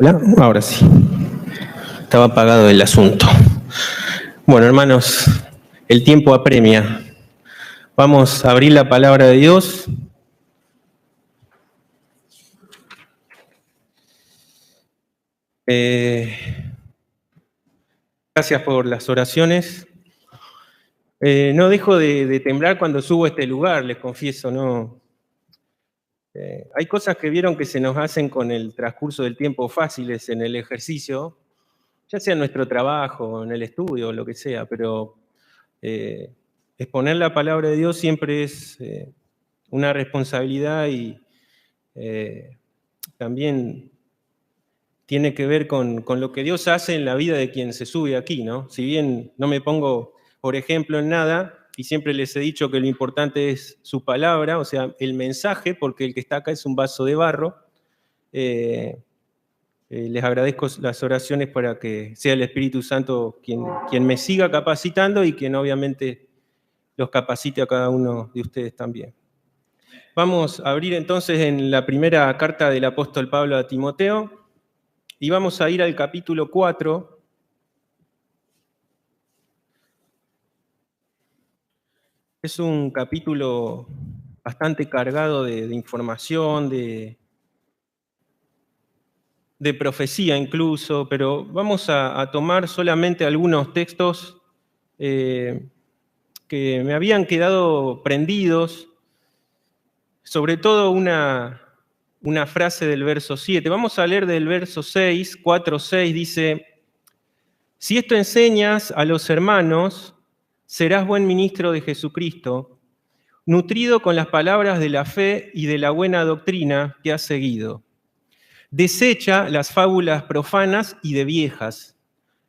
Hola, ahora sí. Estaba apagado el asunto. Bueno, hermanos, el tiempo apremia. Vamos a abrir la palabra de Dios. Gracias por las oraciones. No dejo de temblar cuando subo a este lugar, les confieso, ¿no? Hay cosas que vieron que se nos hacen con el transcurso del tiempo fáciles en el ejercicio, ya sea en nuestro trabajo, en el estudio, o lo que sea, pero exponer la palabra de Dios siempre es una responsabilidad y también tiene que ver con lo que Dios hace en la vida de quien se sube aquí, ¿no? Si bien no me pongo, por ejemplo, en nada, y siempre les he dicho que lo importante es su palabra, o sea, el mensaje, porque el que está acá es un vaso de barro. Les agradezco las oraciones para que sea el Espíritu Santo quien me siga capacitando y quien obviamente los capacite a cada uno de ustedes también. Vamos a abrir entonces en la primera carta del apóstol Pablo a Timoteo y vamos a ir al capítulo 4. Es un capítulo bastante cargado de información, de profecía incluso, pero vamos a tomar solamente algunos textos que me habían quedado prendidos, sobre todo una frase del verso 7. Vamos a leer del verso 6, 4, 6, dice: si esto enseñas a los hermanos, serás buen ministro de Jesucristo, nutrido con las palabras de la fe y de la buena doctrina que has seguido. Desecha las fábulas profanas y de viejas.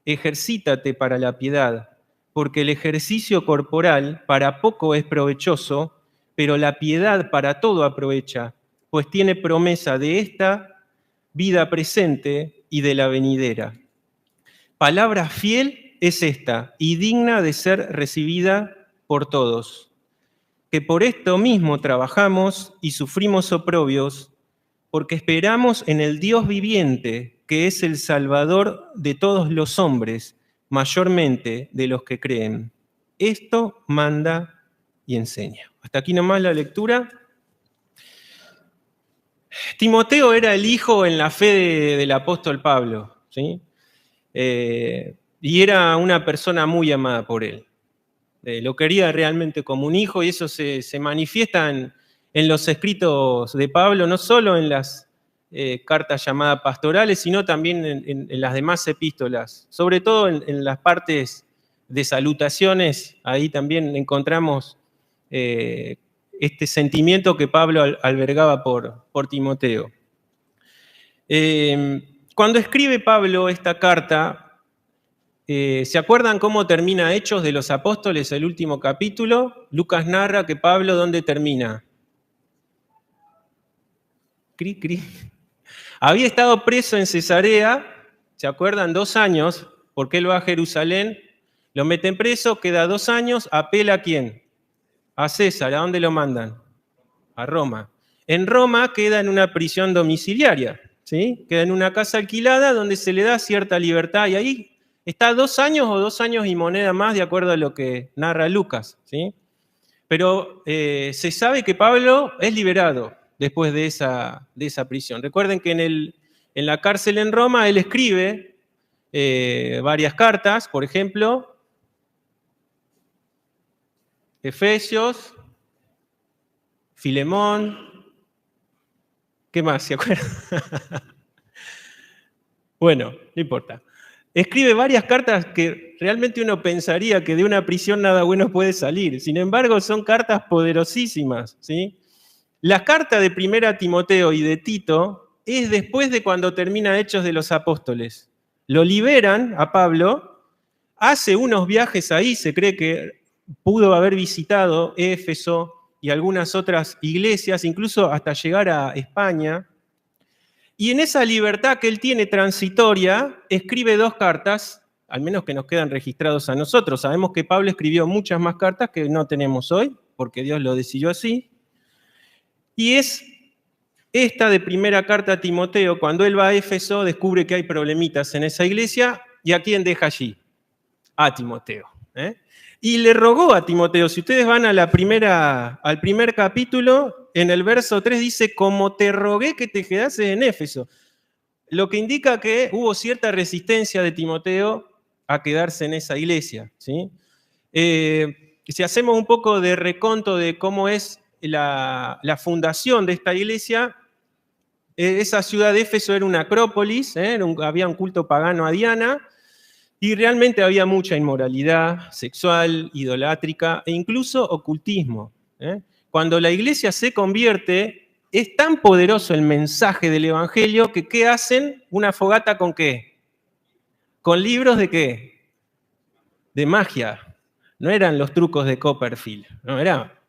Ejercítate para la piedad, porque el ejercicio corporal para poco es provechoso, pero la piedad para todo aprovecha, pues tiene promesa de esta vida presente y de la venidera. Palabra fiel es esta, y digna de ser recibida por todos, que por esto mismo trabajamos y sufrimos oprobios, porque esperamos en el Dios viviente, que es el Salvador de todos los hombres, mayormente de los que creen. Esto manda y enseña. Hasta aquí nomás la lectura. Timoteo era el hijo en la fe del apóstol Pablo, ¿sí? Y era una persona muy amada por él. Lo quería realmente como un hijo y eso se manifiesta en los escritos de Pablo, no solo en las cartas llamadas pastorales, sino también en las demás epístolas, sobre todo en las partes de salutaciones. Ahí también encontramos este sentimiento que Pablo albergaba por Timoteo. Cuando escribe Pablo esta carta, ¿se acuerdan cómo termina Hechos de los Apóstoles, el último capítulo? Lucas narra que Pablo, ¿dónde termina? Cri, cri. Había estado preso en Cesarea, ¿se acuerdan? 2 años, porque él va a Jerusalén, lo meten preso, queda 2 años, apela ¿a quién? A César. ¿A dónde lo mandan? A Roma. En Roma queda en una prisión domiciliaria, ¿sí? Queda en una casa alquilada donde se le da cierta libertad y ahí está 2 años o 2 años y moneda más, de acuerdo a lo que narra Lucas, ¿sí? Pero se sabe que Pablo es liberado después de esa prisión. Recuerden que en la cárcel en Roma él escribe varias cartas, por ejemplo, Efesios, Filemón. ¿Qué más? ¿Se acuerdan? Bueno, no importa. Escribe varias cartas que realmente uno pensaría que de una prisión nada bueno puede salir. Sin embargo, son cartas poderosísimas, ¿sí? La carta de 1 Timoteo y de Tito es después de cuando termina Hechos de los Apóstoles. Lo liberan a Pablo, hace unos viajes ahí, se cree que pudo haber visitado Éfeso y algunas otras iglesias, incluso hasta llegar a España. Y en esa libertad que él tiene transitoria, escribe 2 cartas, al menos que nos quedan registrados a nosotros. Sabemos que Pablo escribió muchas más cartas que no tenemos hoy, porque Dios lo decidió así. Y es Esta de primera carta a Timoteo, cuando él va a Éfeso, descubre que hay problemitas en esa iglesia, ¿y a quién deja allí? A Timoteo. Y le rogó a Timoteo, si ustedes van a al primer capítulo, en el verso 3 dice, como te rogué que te quedases en Éfeso. Lo que indica que hubo cierta resistencia de Timoteo a quedarse en esa iglesia. ¿Sí? Si hacemos un poco de reconto de cómo es la fundación de esta iglesia, esa ciudad de Éfeso era una acrópolis, había un culto pagano a Diana, y realmente había mucha inmoralidad sexual, idolátrica e incluso ocultismo. Cuando la iglesia se convierte, es tan poderoso el mensaje del Evangelio que ¿qué hacen? Una fogata ¿con qué? ¿Con libros de qué? De magia. No eran los trucos de Copperfield, no, era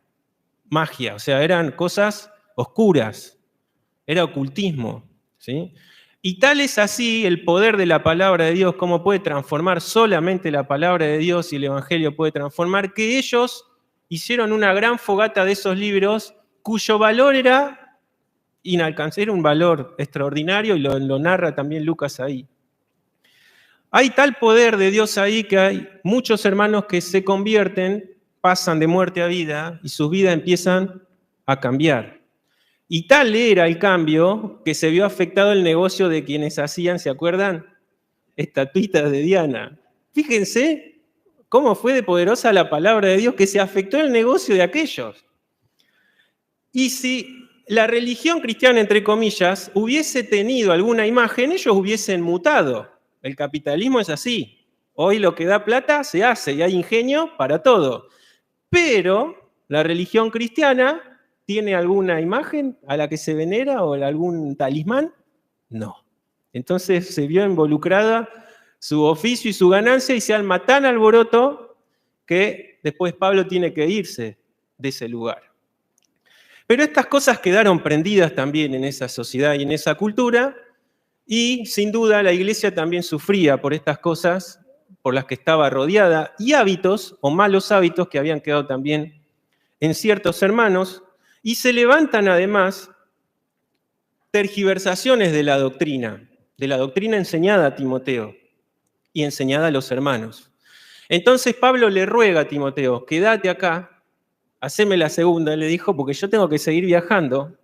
magia, o sea, eran cosas oscuras, era ocultismo, ¿sí? Y tal es así el poder de la palabra de Dios, cómo puede transformar solamente la palabra de Dios y el Evangelio puede transformar, que ellos hicieron una gran fogata de esos libros cuyo valor era inalcanzable, era un valor extraordinario y lo narra también Lucas ahí. Hay tal poder de Dios ahí que hay muchos hermanos que se convierten, pasan de muerte a vida y sus vidas empiezan a cambiar. Y tal era el cambio que se vio afectado el negocio de quienes hacían, ¿se acuerdan? Estatuitas de Diana. Fíjense cómo fue de poderosa la palabra de Dios que se afectó el negocio de aquellos. Y si la religión cristiana, entre comillas, hubiese tenido alguna imagen, ellos hubiesen mutado. El capitalismo es así. Hoy lo que da plata se hace y hay ingenio para todo. Pero la religión cristiana tiene alguna imagen a la que se venera o algún talismán. No. Entonces se vio involucrada su oficio y su ganancia y se arma tan alboroto que después Pablo tiene que irse de ese lugar. Pero estas cosas quedaron prendidas también en esa sociedad y en esa cultura, y sin duda la iglesia también sufría por estas cosas por las que estaba rodeada, y hábitos o malos hábitos que habían quedado también en ciertos hermanos, y se levantan además tergiversaciones de la doctrina enseñada a Timoteo y enseñada a los hermanos. Entonces Pablo le ruega a Timoteo, quédate acá, haceme la segunda, le dijo, porque yo tengo que seguir viajando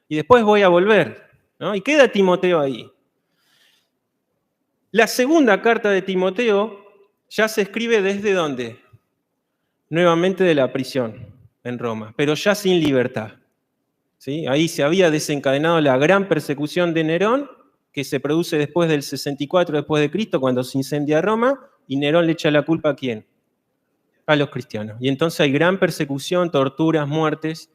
y después voy a volver, ¿no? Y queda Timoteo ahí. La segunda carta de Timoteo ya se escribe desde ¿dónde? Nuevamente de la prisión en Roma, pero ya sin libertad. ¿Sí? Ahí se había desencadenado la gran persecución de Nerón, que se produce después del 64 después de Cristo, cuando se incendia Roma, y Nerón le echa la culpa ¿a quién? A los cristianos. Y entonces hay gran persecución, torturas, muertes,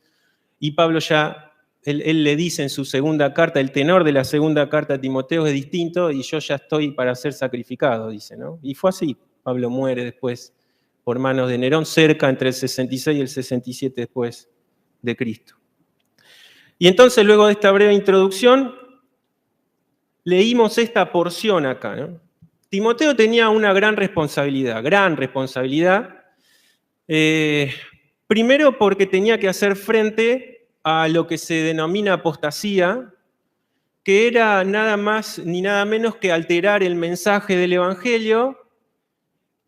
y Pablo ya, él le dice en su segunda carta, el tenor de la segunda carta a Timoteo es distinto, y yo ya estoy para ser sacrificado, dice, ¿no? Y fue así, Pablo muere después por manos de Nerón, cerca entre el 66 y el 67 después de Cristo. Y entonces, luego de esta breve introducción, leímos esta porción acá, ¿no? Timoteo tenía una gran responsabilidad, primero porque tenía que hacer frente a lo que se denomina apostasía, que era nada más ni nada menos que alterar el mensaje del Evangelio,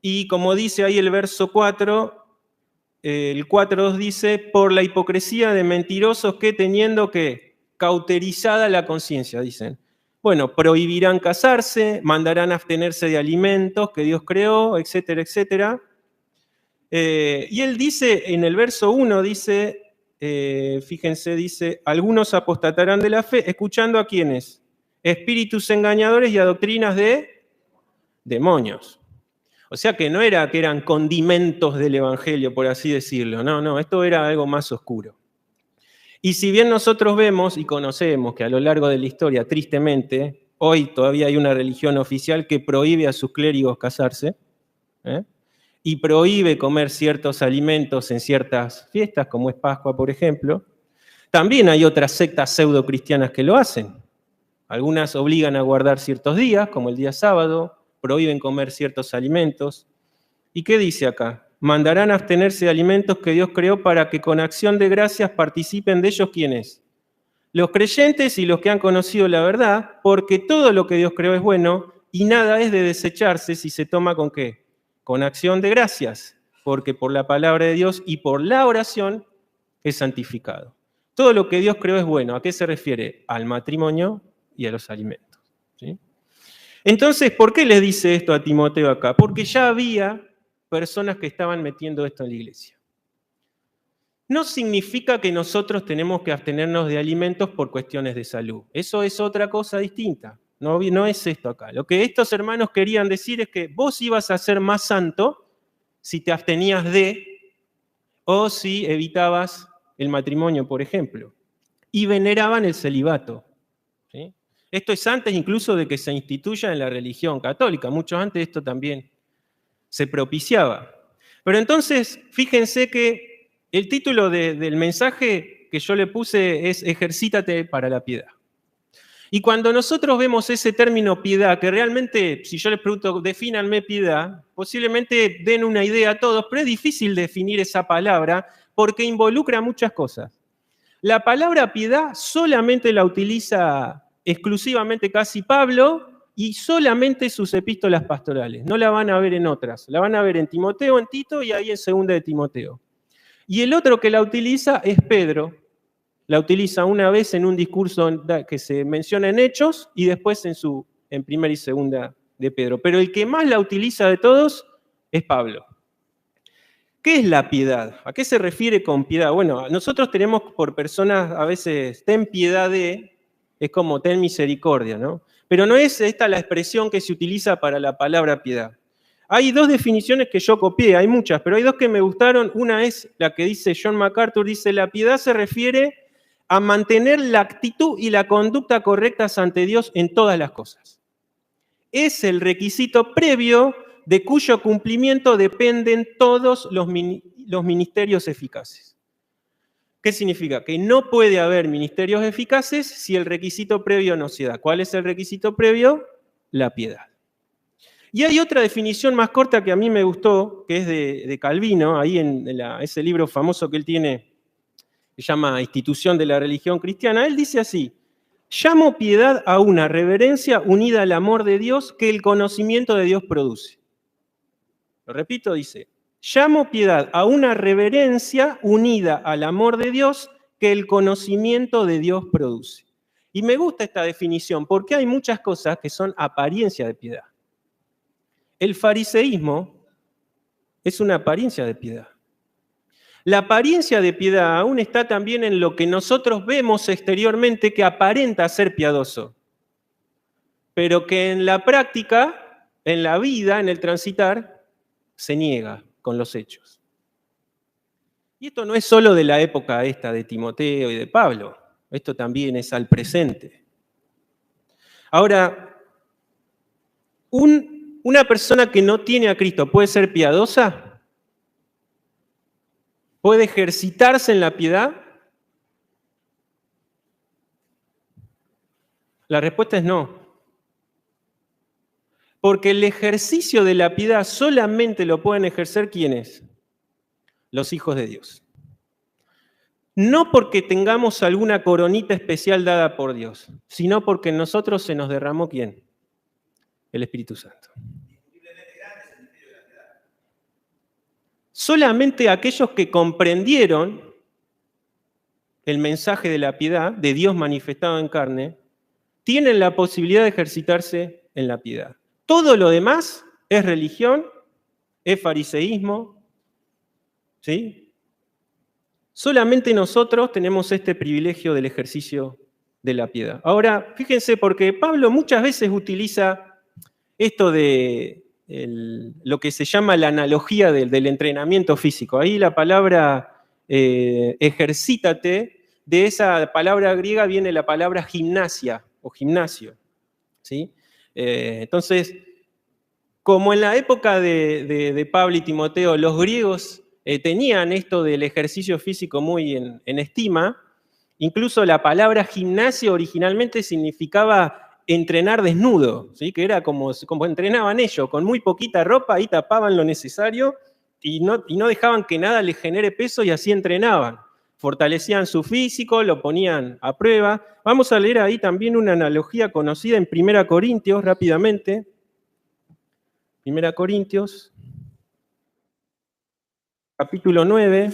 y como dice ahí el verso 4, el 4.2 dice, por la hipocresía de mentirosos que teniendo que cauterizada la conciencia, dicen. Bueno, prohibirán casarse, mandarán abstenerse de alimentos que Dios creó, etcétera, etcétera. Y él dice, en el verso 1, dice, fíjense, dice, algunos apostatarán de la fe, escuchando a quiénes, espíritus engañadores y a doctrinas de demonios. O sea que no era que eran condimentos del Evangelio, por así decirlo. No, esto era algo más oscuro. Y si bien nosotros vemos y conocemos que a lo largo de la historia, tristemente, hoy todavía hay una religión oficial que prohíbe a sus clérigos casarse, y prohíbe comer ciertos alimentos en ciertas fiestas, como es Pascua, por ejemplo, también hay otras sectas pseudo-cristianas que lo hacen. Algunas obligan a guardar ciertos días, como el día sábado, prohíben comer ciertos alimentos. ¿Y qué dice acá? Mandarán a abstenerse de alimentos que Dios creó para que con acción de gracias participen de ellos, ¿quiénes? los creyentes y los que han conocido la verdad, porque todo lo que Dios creó es bueno y nada es de desecharse si se toma ¿con qué? Con acción de gracias, porque por la palabra de Dios y por la oración es santificado. Todo lo que Dios creó es bueno. ¿A qué se refiere? Al matrimonio y a los alimentos. ¿Sí? Entonces, ¿por qué le dice esto a Timoteo acá? Porque ya había personas que estaban metiendo esto en la iglesia. No significa que nosotros tenemos que abstenernos de alimentos por cuestiones de salud. Eso es otra cosa distinta. No es esto acá. Lo que estos hermanos querían decir es que vos ibas a ser más santo si te abstenías de o si evitabas el matrimonio, por ejemplo. Y veneraban el celibato. ¿Sí? Esto es antes incluso de que se instituya en la religión católica. Mucho antes esto también se propiciaba. Pero entonces, fíjense que el título del mensaje que yo le puse es Ejercítate para la piedad. Y cuando nosotros vemos ese término piedad, que realmente, si yo les pregunto, defínanme piedad, posiblemente den una idea a todos, pero es difícil definir esa palabra porque involucra muchas cosas. La palabra piedad solamente la utiliza exclusivamente casi Pablo y solamente sus epístolas pastorales. No la van a ver en otras. La van a ver en Timoteo, en Tito y ahí en Segunda de Timoteo. Y el otro que la utiliza es Pedro. La utiliza una vez en un discurso que se menciona en Hechos y después en Primera y Segunda de Pedro. Pero el que más la utiliza de todos es Pablo. ¿Qué es la piedad? ¿A qué se refiere con piedad? Bueno, nosotros tenemos por personas a veces, ten piedad de, es como ten misericordia, ¿no? Pero no es esta la expresión que se utiliza para la palabra piedad. Hay dos definiciones que yo copié, hay muchas, pero hay dos que me gustaron. Una es la que dice John MacArthur, dice, la piedad se refiere a mantener la actitud y la conducta correctas ante Dios en todas las cosas. Es el requisito previo de cuyo cumplimiento dependen todos los ministerios eficaces. ¿Qué significa? Que no puede haber ministerios eficaces si el requisito previo no se da. ¿Cuál es el requisito previo? La piedad. Y hay otra definición más corta que a mí me gustó, que es de Calvino, ahí en ese libro famoso que él tiene, que se llama Institución de la Religión Cristiana. Él dice así: llamo piedad a una reverencia unida al amor de Dios que el conocimiento de Dios produce. Lo repito, dice, llamo piedad a una reverencia unida al amor de Dios que el conocimiento de Dios produce. Y me gusta esta definición porque hay muchas cosas que son apariencia de piedad. El fariseísmo es una apariencia de piedad. La apariencia de piedad aún está también en lo que nosotros vemos exteriormente que aparenta ser piadoso, pero que en la práctica, en la vida, en el transitar, se niega con los hechos. Y esto no es solo de la época esta de Timoteo y de Pablo, esto también es al presente. Ahora, una persona que no tiene a Cristo, ¿puede ser piadosa? ¿Puede ejercitarse en la piedad? La respuesta es no. Porque el ejercicio de la piedad solamente lo pueden ejercer ¿quiénes? Los hijos de Dios. No porque tengamos alguna coronita especial dada por Dios, sino porque en nosotros se nos derramó ¿quién? El Espíritu Santo. Solamente aquellos que comprendieron el mensaje de la piedad, de Dios manifestado en carne, tienen la posibilidad de ejercitarse en la piedad. Todo lo demás es religión, es fariseísmo, ¿sí? Solamente nosotros tenemos este privilegio del ejercicio de la piedad. Ahora, fíjense, porque Pablo muchas veces utiliza esto de lo que se llama la analogía del entrenamiento físico. Ahí la palabra ejercítate, de esa palabra griega viene la palabra gimnasia o gimnasio, ¿sí? Entonces, como en la época de Pablo y Timoteo, los griegos tenían esto del ejercicio físico muy en estima, incluso la palabra gimnasio originalmente significaba entrenar desnudo, ¿sí? Que era como entrenaban ellos, con muy poquita ropa, ahí tapaban lo necesario y no dejaban que nada les genere peso y así entrenaban. fortalecían su físico, lo ponían a prueba. Vamos a leer ahí también una analogía conocida en 1 Corintios, rápidamente. 1 Corintios, capítulo 9,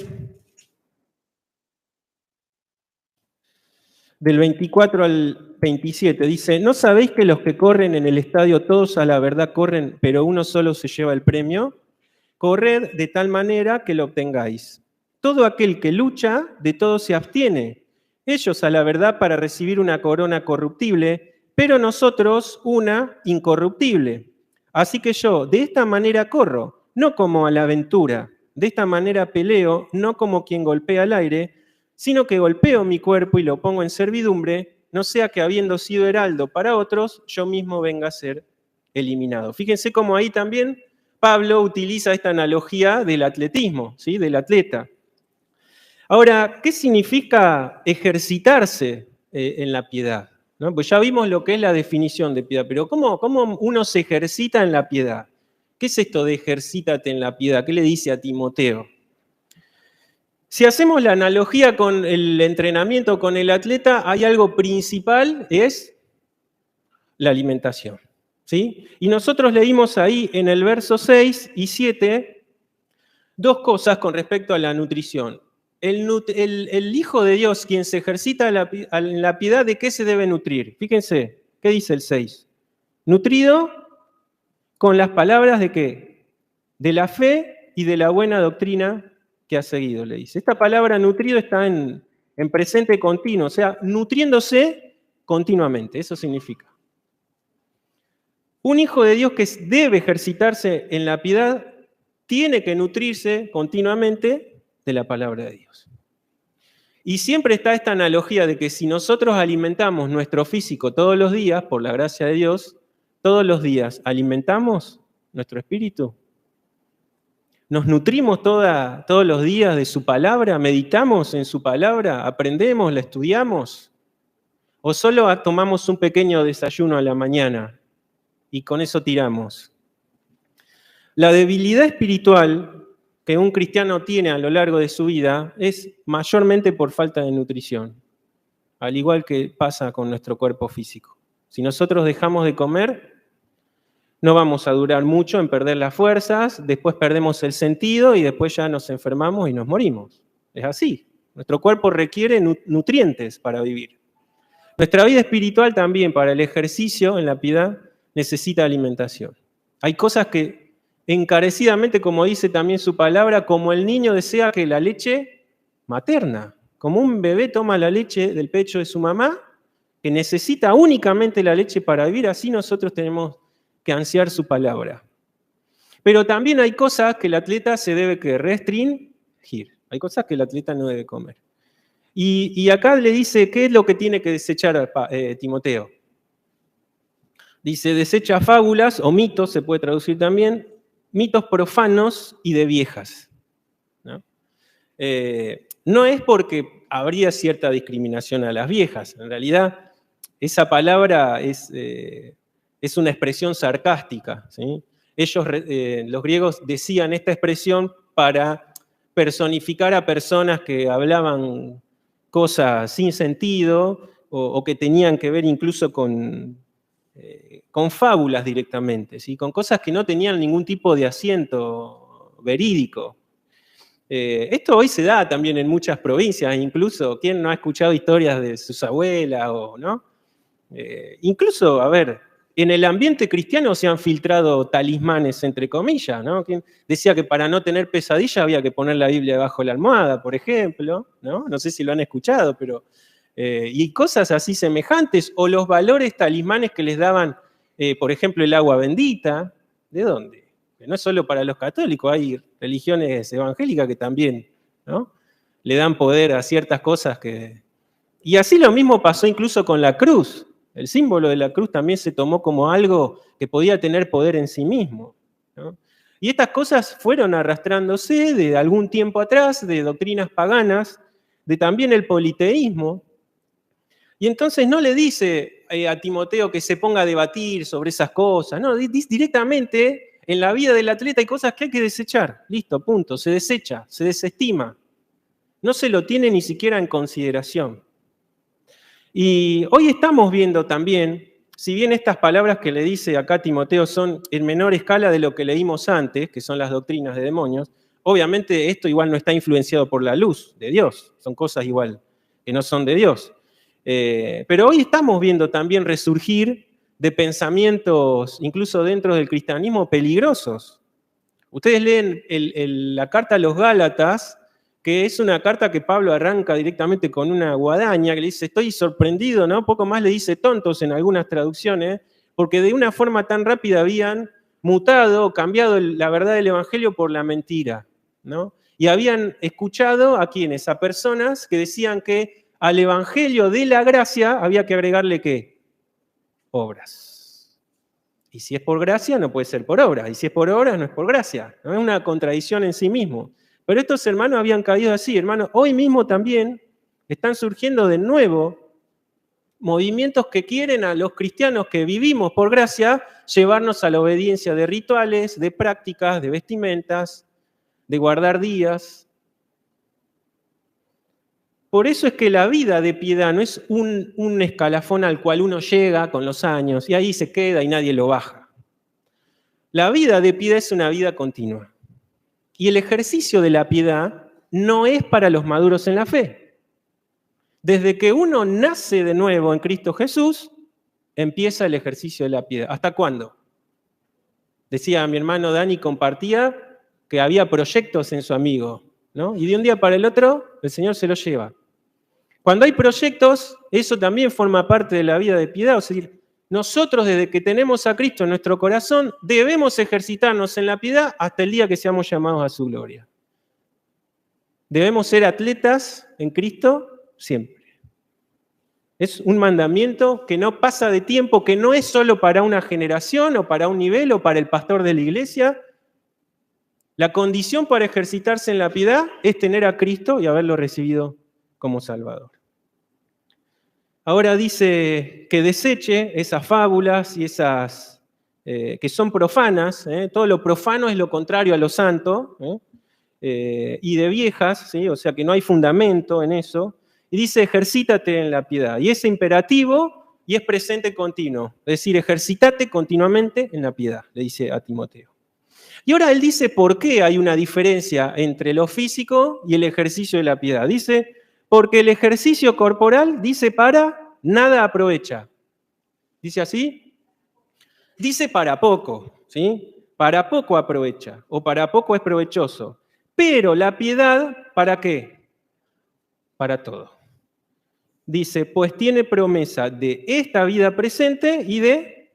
del 24 al 27. Dice, ¿no sabéis que los que corren en el estadio todos a la verdad corren, pero uno solo se lleva el premio? Corred de tal manera que lo obtengáis. Todo aquel que lucha, de todo se abstiene. Ellos a la verdad para recibir una corona corruptible, pero nosotros una incorruptible. Así que yo de esta manera corro, no como a la aventura. De esta manera peleo, no como quien golpea al aire, sino que golpeo mi cuerpo y lo pongo en servidumbre, no sea que habiendo sido heraldo para otros, yo mismo venga a ser eliminado. Fíjense cómo ahí también Pablo utiliza esta analogía del atletismo, ¿sí? Del atleta. Ahora, ¿qué significa ejercitarse en la piedad? ¿No? Pues ya vimos lo que es la definición de piedad, pero ¿cómo uno se ejercita en la piedad? ¿Qué es esto de ejercítate en la piedad? ¿Qué le dice a Timoteo? Si hacemos la analogía con el entrenamiento con el atleta, hay algo principal, es la alimentación. ¿Sí? Y nosotros leímos ahí en el verso 6 y 7 dos cosas con respecto a la nutrición. El Hijo de Dios, quien se ejercita en la piedad, ¿de qué se debe nutrir? Fíjense, ¿qué dice el 6? Nutrido con las palabras de ¿qué? De la fe y de la buena doctrina que ha seguido, le dice. Esta palabra nutrido está en presente continuo, o sea, nutriéndose continuamente, eso significa. Un hijo de Dios que debe ejercitarse en la piedad tiene que nutrirse continuamente de la palabra de Dios. Y siempre está esta analogía de que si nosotros alimentamos nuestro físico todos los días, por la gracia de Dios, todos los días alimentamos nuestro espíritu. Nos nutrimos todos los días de su palabra, meditamos en su palabra, aprendemos, la estudiamos. O solo tomamos un pequeño desayuno a la mañana y con eso tiramos. La debilidad espiritual que un cristiano tiene a lo largo de su vida es mayormente por falta de nutrición, al igual que pasa con nuestro cuerpo físico. Si nosotros dejamos de comer, no vamos a durar mucho en perder las fuerzas, después perdemos el sentido y después ya nos enfermamos y nos morimos. Es así. Nuestro cuerpo requiere nutrientes para vivir. Nuestra vida espiritual también, para el ejercicio en la piedad, necesita alimentación. Hay cosas que encarecidamente, como dice también su palabra, como el niño desea que la leche materna, como un bebé toma la leche del pecho de su mamá, que necesita únicamente la leche para vivir, así nosotros tenemos que ansiar su palabra. Pero también hay cosas que el atleta se debe que restringir, hay cosas que el atleta no debe comer. Y acá le dice, ¿qué es lo que tiene que desechar Timoteo? Dice, desecha fábulas o mitos, se puede traducir también, mitos profanos y de viejas. ¿No? No es porque habría cierta discriminación a las viejas, en realidad esa palabra es una expresión sarcástica. ¿Sí? Ellos, los griegos, decían esta expresión para personificar a personas que hablaban cosas sin sentido o que tenían que ver incluso con fábulas directamente, ¿sí? Con cosas que no tenían ningún tipo de asiento verídico. Esto hoy se da también en muchas provincias, incluso, ¿quién no ha escuchado historias de sus abuelas? ¿No? Incluso, a ver, en el ambiente cristiano se han filtrado talismanes, entre comillas, ¿no? ¿Quién decía que para no tener pesadilla había que poner la Biblia debajo de la almohada, por ejemplo? No sé si lo han escuchado, pero... y cosas así semejantes, o los valores talismanes que les daban, por ejemplo, el agua bendita. ¿De dónde? Que no es solo para los católicos, hay religiones evangélicas que también, ¿no? Le dan poder a ciertas cosas que... Y así lo mismo pasó incluso con la cruz. El símbolo de la cruz también se tomó como algo que podía tener poder en sí mismo, ¿no? Y estas cosas fueron arrastrándose de algún tiempo atrás, de doctrinas paganas, de también el politeísmo. Y entonces no le dice a Timoteo que se ponga a debatir sobre esas cosas, no, directamente en la vida del atleta hay cosas que hay que desechar, listo, punto, se desecha, se desestima. No se lo tiene ni siquiera en consideración. Y hoy estamos viendo también, si bien estas palabras que le dice acá Timoteo son en menor escala de lo que leímos antes, que son las doctrinas de demonios, obviamente esto igual no está influenciado por la luz de Dios, son cosas igual que no son de Dios. Pero hoy estamos viendo también resurgir de pensamientos, incluso dentro del cristianismo, peligrosos. Ustedes leen la carta a los Gálatas, que es una carta que Pablo arranca directamente con una guadaña, que le dice, estoy sorprendido, ¿no? Poco más le dice tontos en algunas traducciones, porque de una forma tan rápida habían mutado, cambiado la verdad del Evangelio por la mentira, ¿no? Y habían escuchado a quienes, a personas que decían que al Evangelio de la gracia había que agregarle ¿qué? Obras. Y si es por gracia, no puede ser por obras. Y si es por obras, no es por gracia. No es una contradicción en sí mismo. Pero estos hermanos habían caído así, hermanos. Hoy mismo también están surgiendo de nuevo movimientos que quieren a los cristianos que vivimos por gracia llevarnos a la obediencia de rituales, de prácticas, de vestimentas, de guardar días. Por eso es que la vida de piedad no es un escalafón al cual uno llega con los años y ahí se queda y nadie lo baja. La vida de piedad es una vida continua. Y el ejercicio de la piedad no es para los maduros en la fe. Desde que uno nace de nuevo en Cristo Jesús, empieza el ejercicio de la piedad. ¿Hasta cuándo? Decía mi hermano Dani, compartía que había proyectos en su amigo, ¿no? Y de un día para el otro, el Señor se lo lleva. Cuando hay proyectos, eso también forma parte de la vida de piedad. O sea, nosotros desde que tenemos a Cristo en nuestro corazón, debemos ejercitarnos en la piedad hasta el día que seamos llamados a su gloria. Debemos ser atletas en Cristo siempre. Es un mandamiento que no pasa de tiempo, que no es solo para una generación o para un nivel o para el pastor de la iglesia. La condición para ejercitarse en la piedad es tener a Cristo y haberlo recibido como Salvador. Ahora dice que deseche esas fábulas y esas que son profanas. Todo lo profano es lo contrario a lo santo. Y de viejas, ¿sí? O sea que no hay fundamento en eso. Y dice, ejercítate en la piedad. Y es imperativo y es presente continuo. Es decir, ejercítate continuamente en la piedad, le dice a Timoteo. Y ahora él dice por qué hay una diferencia entre lo físico y el ejercicio de la piedad. Dice, porque el ejercicio corporal, dice, para nada aprovecha. ¿Dice así? Dice para poco, ¿sí? Para poco aprovecha o para poco es provechoso. Pero la piedad, ¿para qué? Para todo. Dice, pues tiene promesa de esta vida presente y de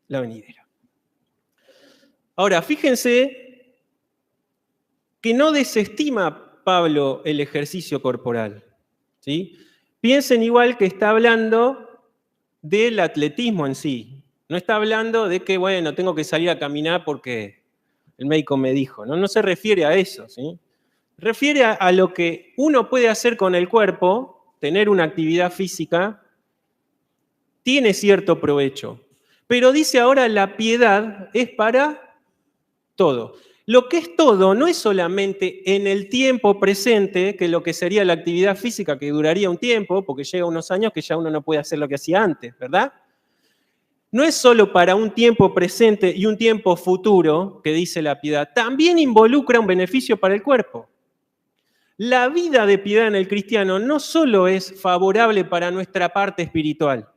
la venidera. Ahora, fíjense que no desestima Pablo el ejercicio corporal, ¿sí? Piensen igual que está hablando del atletismo en sí. No está hablando de que, bueno, tengo que salir a caminar porque el médico me dijo. No se refiere a eso, ¿sí? Refiere a lo que uno puede hacer con el cuerpo, tener una actividad física, tiene cierto provecho. Pero dice ahora la piedad es para todo. Lo que es todo no es solamente en el tiempo presente, que lo que sería la actividad física, que duraría un tiempo, porque llega unos años que ya uno no puede hacer lo que hacía antes, ¿verdad? No es solo para un tiempo presente y un tiempo futuro, que dice la piedad, también involucra un beneficio para el cuerpo. La vida de piedad en el cristiano no solo es favorable para nuestra parte espiritual,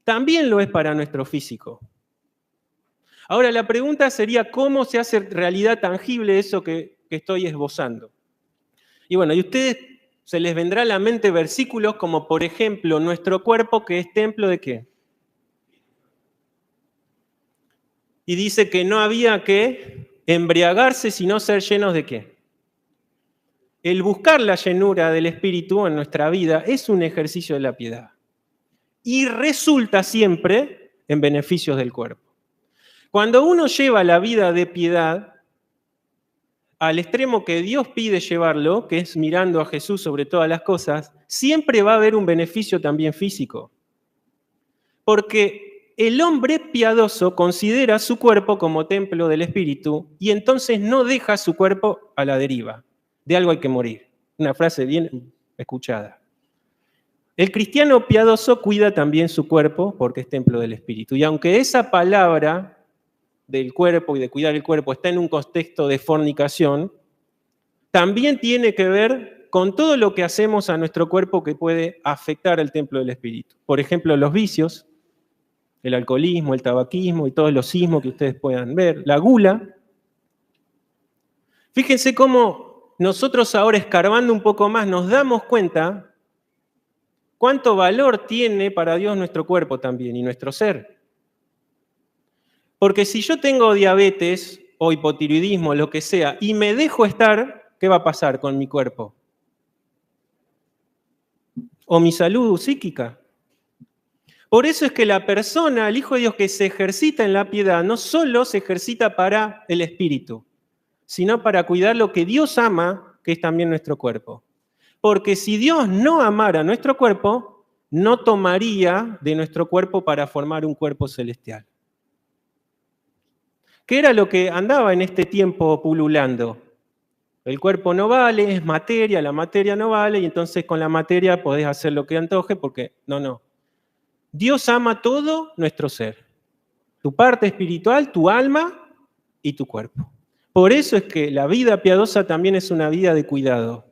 también lo es para nuestro físico. Ahora, la pregunta sería, ¿cómo se hace realidad tangible eso que estoy esbozando? Y bueno, y a ustedes se les vendrá a la mente versículos como, por ejemplo, nuestro cuerpo, que es templo ¿de qué? Y dice que no había que embriagarse, sino ser llenos ¿de qué? El buscar la llenura del Espíritu en nuestra vida es un ejercicio de la piedad. Y resulta siempre en beneficios del cuerpo. Cuando uno lleva la vida de piedad al extremo que Dios pide llevarlo, que es mirando a Jesús sobre todas las cosas, siempre va a haber un beneficio también físico. Porque el hombre piadoso considera su cuerpo como templo del Espíritu y entonces no deja su cuerpo a la deriva. De algo hay que morir. Una frase bien escuchada. El cristiano piadoso cuida también su cuerpo porque es templo del Espíritu. Y aunque esa palabra del cuerpo y de cuidar el cuerpo está en un contexto de fornicación, también tiene que ver con todo lo que hacemos a nuestro cuerpo que puede afectar al templo del Espíritu. Por ejemplo, los vicios, el alcoholismo, el tabaquismo y todos los ismos que ustedes puedan ver, la gula. Fíjense cómo nosotros ahora, escarbando un poco más, nos damos cuenta cuánto valor tiene para Dios nuestro cuerpo también y nuestro ser. Porque si yo tengo diabetes o hipotiroidismo, lo que sea, y me dejo estar, ¿qué va a pasar con mi cuerpo? O mi salud psíquica. Por eso es que la persona, el Hijo de Dios que se ejercita en la piedad, no solo se ejercita para el espíritu, sino para cuidar lo que Dios ama, que es también nuestro cuerpo. Porque si Dios no amara nuestro cuerpo, no tomaría de nuestro cuerpo para formar un cuerpo celestial. ¿Qué era lo que andaba en este tiempo pululando? El cuerpo no vale, es materia, la materia no vale, y entonces con la materia podés hacer lo que antoje, porque no. Dios ama todo nuestro ser, tu parte espiritual, tu alma y tu cuerpo. Por eso es que la vida piadosa también es una vida de cuidado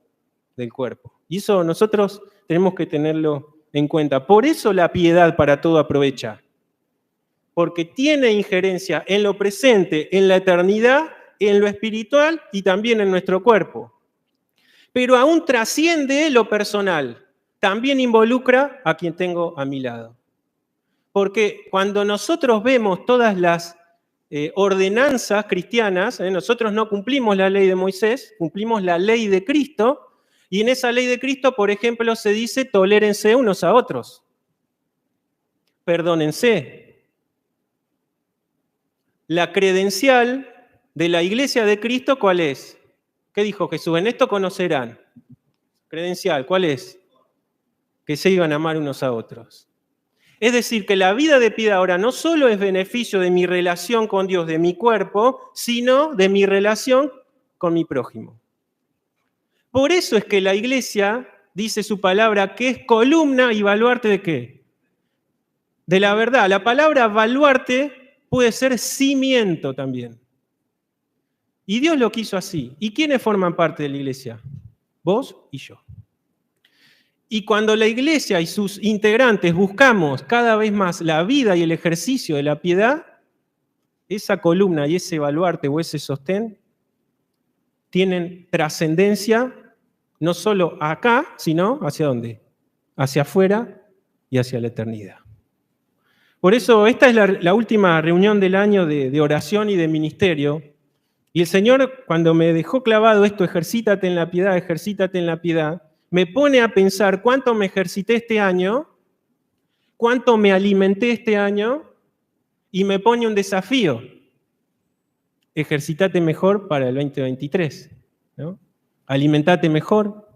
del cuerpo. Y eso nosotros tenemos que tenerlo en cuenta. Por eso la piedad para todo aprovecha. Porque tiene injerencia en lo presente, en la eternidad, en lo espiritual y también en nuestro cuerpo. Pero aún trasciende lo personal. También involucra a quien tengo a mi lado. Porque cuando nosotros vemos todas las ordenanzas cristianas, nosotros no cumplimos la ley de Moisés, cumplimos la ley de Cristo, y en esa ley de Cristo, por ejemplo, se dice tolérense unos a otros, perdónense. La credencial de la iglesia de Cristo, ¿cuál es? ¿Qué dijo Jesús? En esto conocerán. Credencial, ¿cuál es? Que se iban a amar unos a otros. Es decir, que la vida de piedad ahora no solo es beneficio de mi relación con Dios, de mi cuerpo, sino de mi relación con mi prójimo. Por eso es que la iglesia dice su palabra que es columna y baluarte ¿de qué? De la verdad. La palabra baluarte puede ser cimiento también. Y Dios lo quiso así. ¿Y quiénes forman parte de la iglesia? Vos y yo. Y cuando la iglesia y sus integrantes buscamos cada vez más la vida y el ejercicio de la piedad, esa columna y ese baluarte o ese sostén tienen trascendencia no solo acá, sino ¿hacia dónde? Hacia afuera y hacia la eternidad. Por eso esta es la última reunión del año de oración y de ministerio. Y el Señor, cuando me dejó clavado esto, ejercítate en la piedad, me pone a pensar cuánto me ejercité este año, cuánto me alimenté este año, y me pone un desafío. Ejercítate mejor para el 2023, ¿no? Alimentate mejor,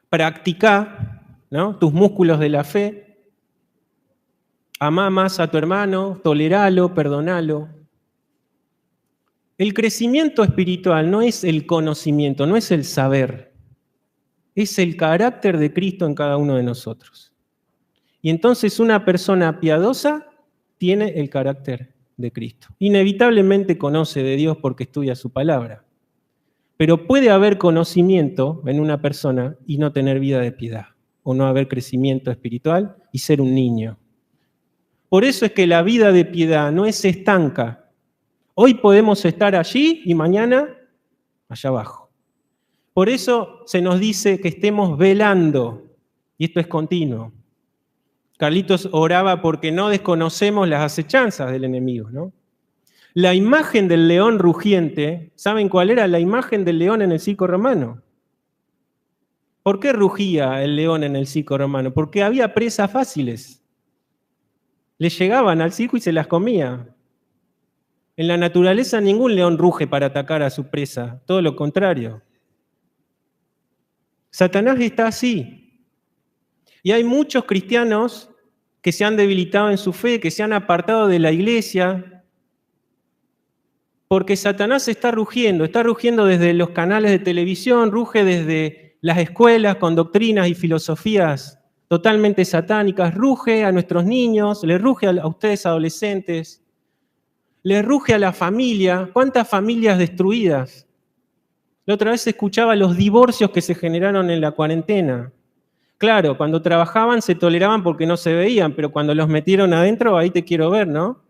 practica, ¿no?, tus músculos de la fe, amá más a tu hermano, toleralo, perdonalo. El crecimiento espiritual no es el conocimiento, no es el saber, es el carácter de Cristo en cada uno de nosotros. Y entonces una persona piadosa tiene el carácter de Cristo. Inevitablemente conoce de Dios porque estudia su palabra. Pero puede haber conocimiento en una persona y no tener vida de piedad, o no haber crecimiento espiritual y ser un niño. Por eso es que la vida de piedad no es estanca. Hoy podemos estar allí y mañana allá abajo. Por eso se nos dice que estemos velando, y esto es continuo. Carlitos oraba porque no desconocemos las acechanzas del enemigo, ¿no? La imagen del león rugiente, ¿saben cuál era la imagen del león en el circo romano? ¿Por qué rugía el león en el circo romano? Porque había presas fáciles. Le llegaban al circo y se las comía. En la naturaleza ningún león ruge para atacar a su presa, todo lo contrario. Satanás está así. Y hay muchos cristianos que se han debilitado en su fe, que se han apartado de la iglesia, Porque Satanás está rugiendo desde los canales de televisión, ruge desde las escuelas con doctrinas y filosofías totalmente satánicas, ruge a nuestros niños, le ruge a ustedes adolescentes, le ruge a la familia. ¿Cuántas familias destruidas? La otra vez escuchaba los divorcios que se generaron en la cuarentena. Claro, cuando trabajaban se toleraban porque no se veían, pero cuando los metieron adentro, ahí te quiero ver, ¿no?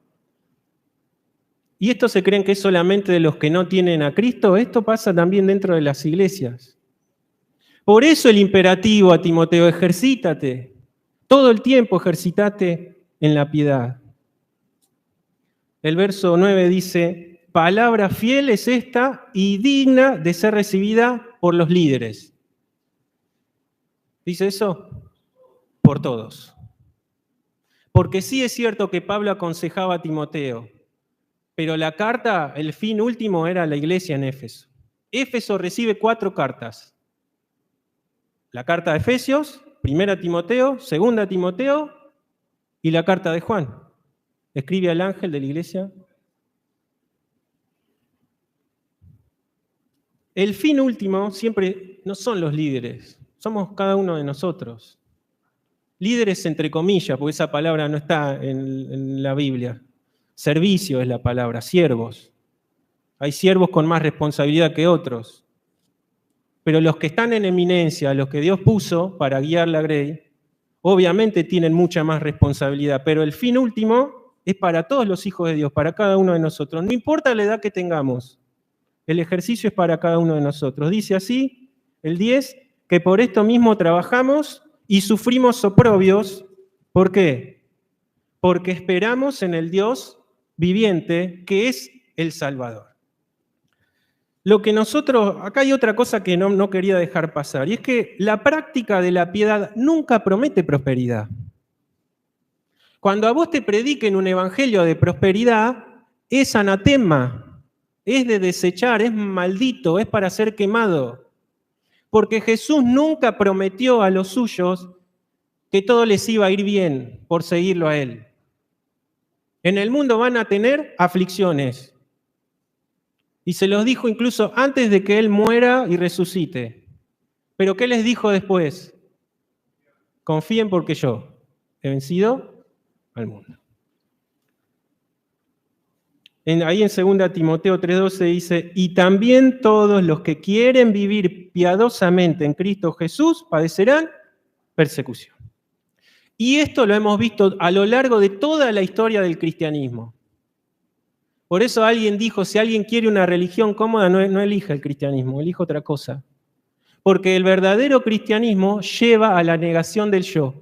¿Y esto se creen que es solamente de los que no tienen a Cristo? Esto pasa también dentro de las iglesias. Por eso el imperativo a Timoteo, ejercítate. Todo el tiempo ejercítate en la piedad. El verso 9 dice, palabra fiel es esta y digna de ser recibida por los líderes. ¿Dice eso? Por todos. Porque sí es cierto que Pablo aconsejaba a Timoteo, pero la carta, el fin último era la iglesia en Éfeso. Éfeso recibe 4 cartas. La carta de Efesios, 1 Timoteo, 2 Timoteo y la carta de Juan. Escribe al ángel de la iglesia. El fin último siempre no son los líderes, somos cada uno de nosotros. Líderes entre comillas, porque esa palabra no está en la Biblia. Servicio es la palabra, siervos. Hay siervos con más responsabilidad que otros. Pero los que están en eminencia, los que Dios puso para guiar la grey, obviamente tienen mucha más responsabilidad. Pero el fin último es para todos los hijos de Dios, para cada uno de nosotros. No importa la edad que tengamos, el ejercicio es para cada uno de nosotros. Dice así, el 10, que por esto mismo trabajamos y sufrimos oprobios. ¿Por qué? Porque esperamos en el Dios viviente, que es el Salvador. Lo que nosotros, acá hay otra cosa que no quería dejar pasar, y es que la práctica de la piedad nunca promete prosperidad. Cuando a vos te prediquen un evangelio de prosperidad, es anatema, es de desechar, es maldito, es para ser quemado. Porque Jesús nunca prometió a los suyos que todo les iba a ir bien por seguirlo a Él. En el mundo van a tener aflicciones. Y se los dijo incluso antes de que Él muera y resucite. ¿Pero qué les dijo después? Confíen porque yo he vencido al mundo. Ahí en 2 Timoteo 3:12 dice, y también todos los que quieren vivir piadosamente en Cristo Jesús padecerán persecución. Y esto lo hemos visto a lo largo de toda la historia del cristianismo. Por eso alguien dijo, si alguien quiere una religión cómoda, no elija el cristianismo, elija otra cosa. Porque el verdadero cristianismo lleva a la negación del yo,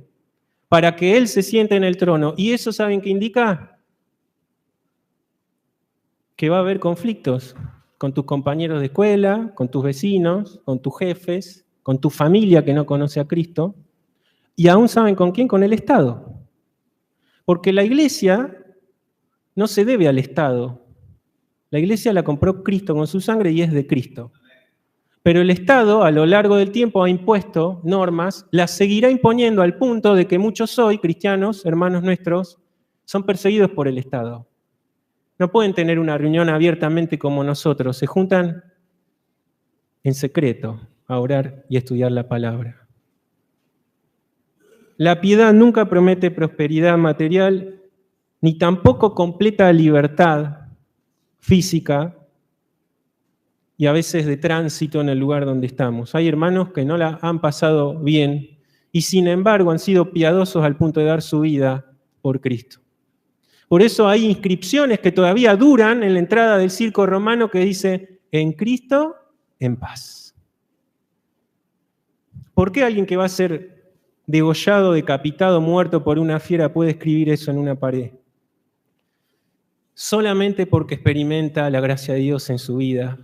para que Él se siente en el trono. ¿Y eso saben qué indica? Que va a haber conflictos con tus compañeros de escuela, con tus vecinos, con tus jefes, con tu familia que no conoce a Cristo. Y aún saben con quién, con el Estado. Porque la iglesia no se debe al Estado. La iglesia la compró Cristo con su sangre y es de Cristo. Pero el Estado, a lo largo del tiempo, ha impuesto normas, las seguirá imponiendo al punto de que muchos hoy, cristianos, hermanos nuestros, son perseguidos por el Estado. No pueden tener una reunión abiertamente como nosotros, se juntan en secreto a orar y a estudiar la palabra. La piedad nunca promete prosperidad material, ni tampoco completa libertad física y a veces de tránsito en el lugar donde estamos. Hay hermanos que no la han pasado bien y sin embargo han sido piadosos al punto de dar su vida por Cristo. Por eso hay inscripciones que todavía duran en la entrada del circo romano que dice, en Cristo, en paz. ¿Por qué alguien que va a ser degollado, decapitado, muerto por una fiera puede escribir eso en una pared? Solamente porque experimenta la gracia de Dios en su vida,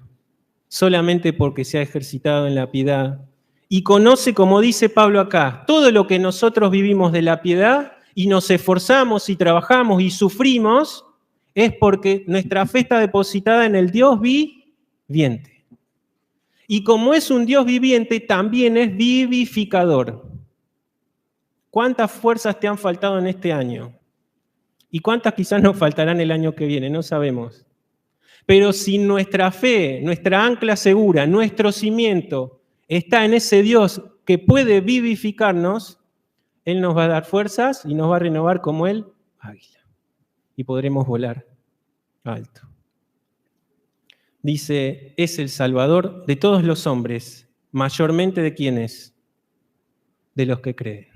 solamente porque se ha ejercitado en la piedad y conoce, como dice Pablo acá, todo lo que nosotros vivimos de la piedad y nos esforzamos y trabajamos y sufrimos, es porque nuestra fe está depositada en el Dios viviente. Y como es un Dios viviente, también es vivificador. ¿Cuántas fuerzas te han faltado en este año? ¿Y cuántas quizás nos faltarán el año que viene? No sabemos. Pero si nuestra fe, nuestra ancla segura, nuestro cimiento está en ese Dios que puede vivificarnos, Él nos va a dar fuerzas y nos va a renovar como el águila. Y podremos volar alto. Dice, es el Salvador de todos los hombres, mayormente de quienes, de los que creen.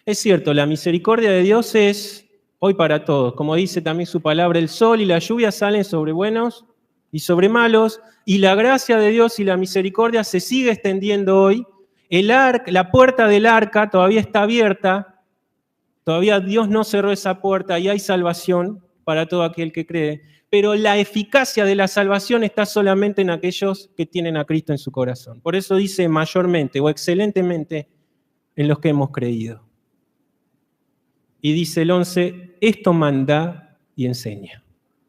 Es cierto, la misericordia de Dios es hoy para todos. Como dice también su palabra, el sol y la lluvia salen sobre buenos y sobre malos, y la gracia de Dios y la misericordia se sigue extendiendo hoy. La puerta del arca todavía está abierta, todavía Dios no cerró esa puerta y hay salvación para todo aquel que cree. Pero la eficacia de la salvación está solamente en aquellos que tienen a Cristo en su corazón. Por eso dice mayormente o excelentemente en los que hemos creído. Y dice el 11, esto manda y enseña.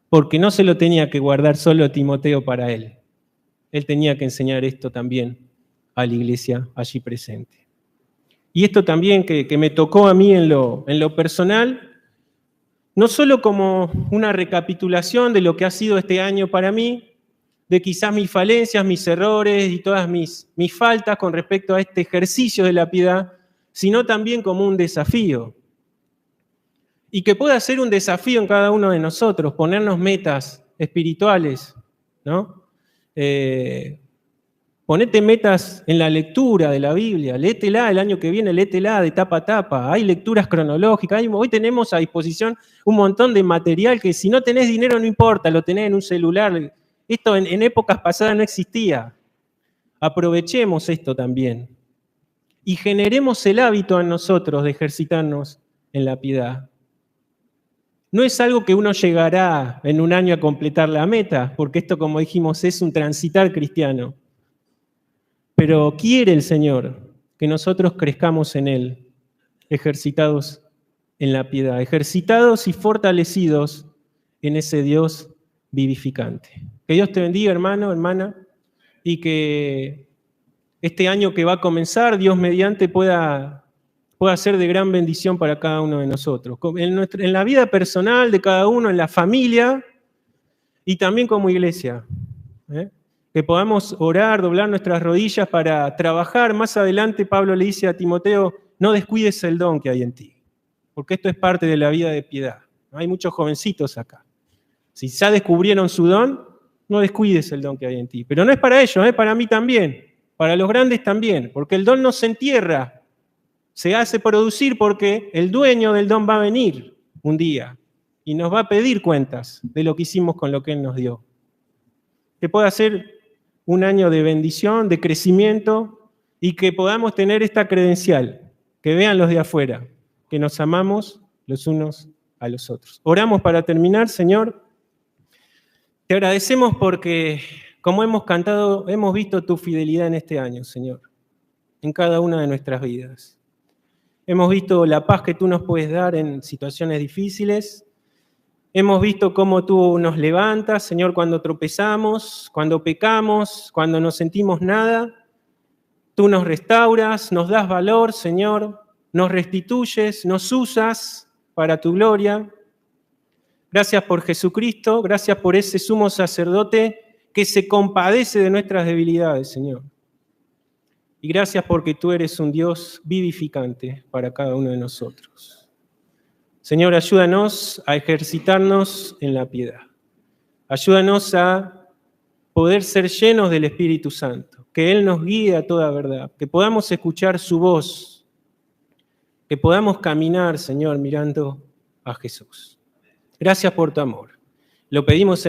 Porque no se lo tenía que guardar solo Timoteo para él. Él tenía que enseñar esto también a la iglesia allí presente. Y esto también que me tocó a mí en lo personal, no solo como una recapitulación de lo que ha sido este año para mí, de quizás mis falencias, mis errores y todas mis faltas con respecto a este ejercicio de la piedad, sino también como un desafío. Y que pueda ser un desafío en cada uno de nosotros, ponernos metas espirituales, ¿no? Ponete metas en la lectura de la Biblia, léetela el año que viene, léetela de tapa a tapa. Hay lecturas cronológicas, hoy tenemos a disposición un montón de material que si no tenés dinero no importa, lo tenés en un celular. Esto en épocas pasadas no existía. Aprovechemos esto también y generemos el hábito en nosotros de ejercitarnos en la piedad. No es algo que uno llegará en un año a completar la meta, porque esto, como dijimos, es un transitar cristiano. Pero quiere el Señor que nosotros crezcamos en Él, ejercitados en la piedad, ejercitados y fortalecidos en ese Dios vivificante. Que Dios te bendiga, hermano, hermana, y que este año que va a comenzar, Dios mediante pueda ser de gran bendición para cada uno de nosotros. En la vida personal de cada uno, en la familia y también como iglesia. Que podamos orar, doblar nuestras rodillas para trabajar. Más adelante Pablo le dice a Timoteo, no descuides el don que hay en ti, porque esto es parte de la vida de piedad. Hay muchos jovencitos acá. Si ya descubrieron su don, no descuides el don que hay en ti. Pero no es para ellos, es para mí también, para los grandes también, porque el don no se entierra, se hace producir porque el dueño del don va a venir un día y nos va a pedir cuentas de lo que hicimos con lo que Él nos dio. Que pueda ser un año de bendición, de crecimiento y que podamos tener esta credencial, que vean los de afuera, que nos amamos los unos a los otros. Oramos para terminar, Señor. Te agradecemos porque, como hemos cantado, hemos visto tu fidelidad en este año, Señor, en cada una de nuestras vidas. Hemos visto la paz que tú nos puedes dar en situaciones difíciles. Hemos visto cómo tú nos levantas, Señor, cuando tropezamos, cuando pecamos, cuando no sentimos nada. Tú nos restauras, nos das valor, Señor, nos restituyes, nos usas para tu gloria. Gracias por Jesucristo, gracias por ese sumo sacerdote que se compadece de nuestras debilidades, Señor. Y gracias porque tú eres un Dios vivificante para cada uno de nosotros. Señor, ayúdanos a ejercitarnos en la piedad. Ayúdanos a poder ser llenos del Espíritu Santo, que Él nos guíe a toda verdad, que podamos escuchar su voz, que podamos caminar, Señor, mirando a Jesús. Gracias por tu amor. Lo pedimos en